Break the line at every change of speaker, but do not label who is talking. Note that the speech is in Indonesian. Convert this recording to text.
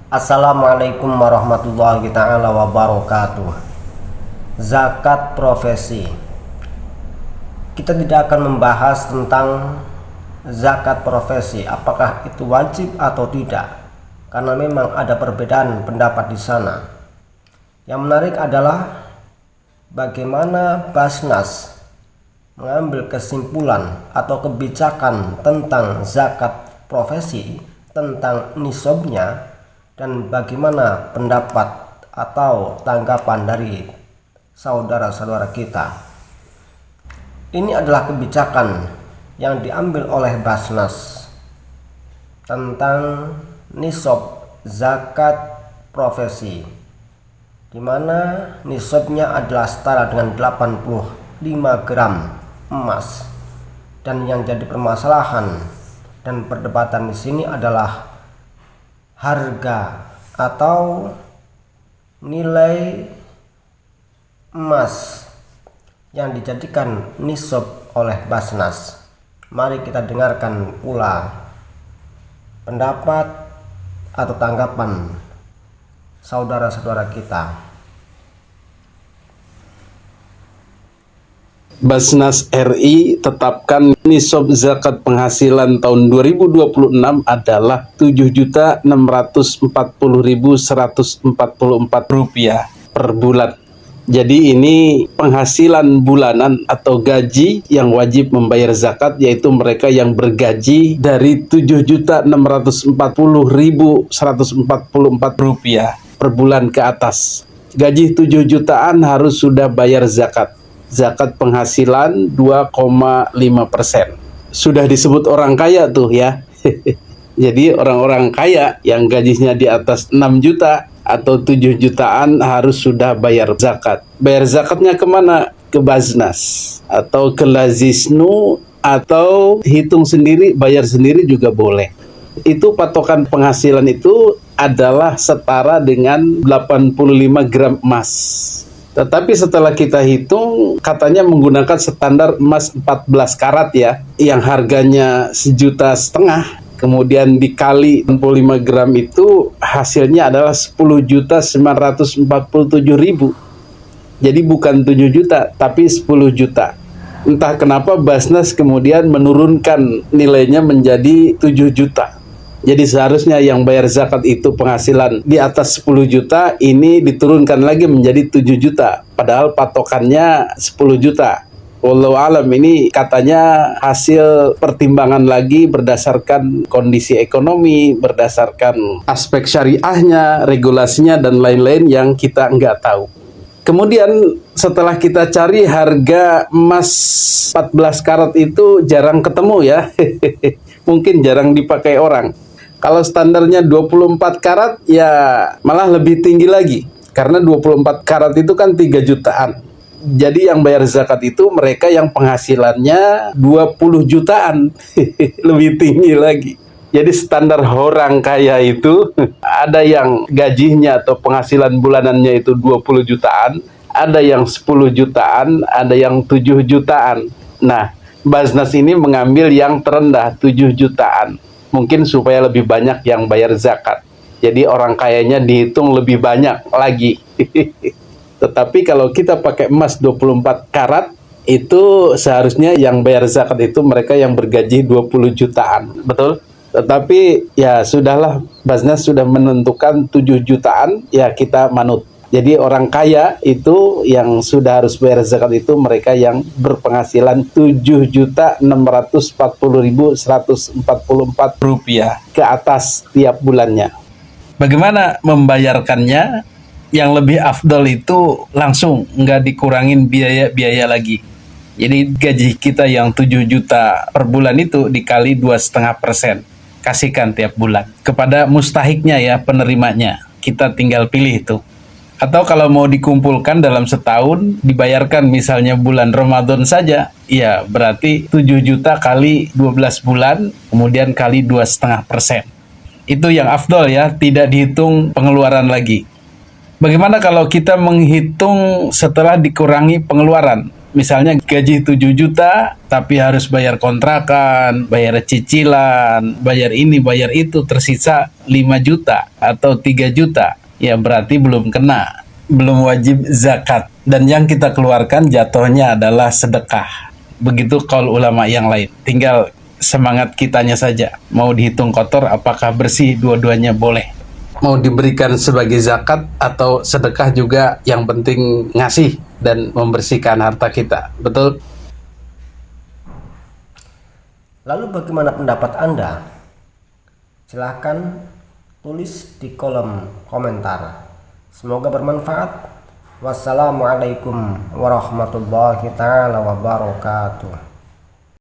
Assalamualaikum warahmatullahi ta'ala wabarakatuh. Zakat profesi. Kita tidak akan membahas tentang zakat profesi, apakah itu wajib atau tidak, karena memang ada perbedaan pendapat di sana. Yang menarik adalah bagaimana Basnas mengambil kesimpulan atau kebijakan tentang zakat profesi, tentang nisabnya, dan bagaimana pendapat atau tanggapan dari saudara-saudara kita. Ini adalah kebijakan yang diambil oleh Basnas tentang nisab zakat profesi, di mana nisabnya adalah setara dengan 85 gram emas. Dan yang jadi permasalahan dan perdebatan di sini adalah harga atau nilai emas yang dijadikan nisab oleh Basnas. Mari kita dengarkan pula pendapat atau tanggapan saudara-saudara kita.
Basnas RI tetapkan nisab zakat penghasilan tahun 2026 adalah Rp7.640.144 per bulan. Jadi ini penghasilan bulanan atau gaji yang wajib membayar zakat, yaitu mereka yang bergaji dari Rp7.640.144 per bulan ke atas. Gaji 7 jutaan harus sudah bayar zakat. Zakat penghasilan 2,5%. Sudah disebut orang kaya tuh ya. Jadi orang-orang kaya yang gajinya di atas 6 juta atau 7 jutaan harus sudah bayar zakat. Bayar zakatnya kemana? Ke Basnas atau ke Lazisnu, atau hitung sendiri, bayar sendiri juga boleh. Itu patokan penghasilan itu adalah setara dengan 85 gram emas. Tetapi setelah kita hitung, katanya menggunakan standar emas 14 karat ya, yang harganya 1,5 juta, kemudian dikali 65 gram itu hasilnya adalah 10.947.000. Jadi bukan 7 juta, tapi 10 juta. Entah kenapa Basnas kemudian menurunkan nilainya menjadi 7 juta. Jadi seharusnya yang bayar zakat itu penghasilan di atas 10 juta, ini diturunkan lagi menjadi 7 juta. Padahal patokannya 10 juta. Wallahu alam, ini katanya hasil pertimbangan lagi berdasarkan kondisi ekonomi, berdasarkan aspek syariahnya, regulasinya, dan lain-lain yang kita nggak tahu. Kemudian setelah kita cari harga emas 14 karat itu jarang ketemu ya. Mungkin jarang dipakai orang. Kalau standarnya 24 karat ya malah lebih tinggi lagi. Karena 24 karat itu kan 3 jutaan. Jadi yang bayar zakat itu mereka yang penghasilannya 20 jutaan. Lebih tinggi lagi. Jadi standar orang kaya itu ada yang gajinya atau penghasilan bulanannya itu 20 jutaan, ada yang 10 jutaan, ada yang 7 jutaan. Nah, Basnas ini mengambil yang terendah 7 jutaan. Mungkin supaya lebih banyak yang bayar zakat. Jadi orang kayanya dihitung lebih banyak lagi. Tetapi kalau kita pakai emas 24 karat, itu seharusnya yang bayar zakat itu mereka yang bergaji 20 jutaan. Betul? Tetapi ya sudahlah, Basnas sudah menentukan 7 jutaan, ya kita manut. Jadi orang kaya itu yang sudah harus bayar zakat itu mereka yang berpenghasilan Rp7.640.144 ke atas tiap bulannya. Bagaimana membayarkannya? Yang lebih afdol itu langsung, nggak dikurangin biaya-biaya lagi. Jadi gaji kita yang 7 juta per bulan itu dikali 2,5%. Kasihkan tiap bulan kepada mustahiknya ya, penerimanya. Kita tinggal pilih itu. Atau kalau mau dikumpulkan dalam setahun, dibayarkan misalnya bulan Ramadan saja, ya berarti 7 juta kali 12 bulan, kemudian kali 2,5%. Itu yang afdol ya, tidak dihitung pengeluaran lagi. Bagaimana kalau kita menghitung setelah dikurangi pengeluaran? Misalnya gaji 7 juta, tapi harus bayar kontrakan, bayar cicilan, bayar ini, bayar itu, tersisa 5 juta atau 3 juta. Ya berarti belum kena, belum wajib zakat. Dan yang kita keluarkan jatuhnya adalah sedekah. Begitu kaul ulama yang lain. Tinggal semangat kitanya saja. Mau dihitung kotor, apakah bersih, dua-duanya boleh. Mau diberikan sebagai zakat atau sedekah juga, yang penting ngasih dan membersihkan harta kita. Betul?
Lalu bagaimana pendapat Anda? Silahkan tulis di kolom komentar. Semoga bermanfaat. Wassalamualaikum warahmatullahi taala wabarakatuh.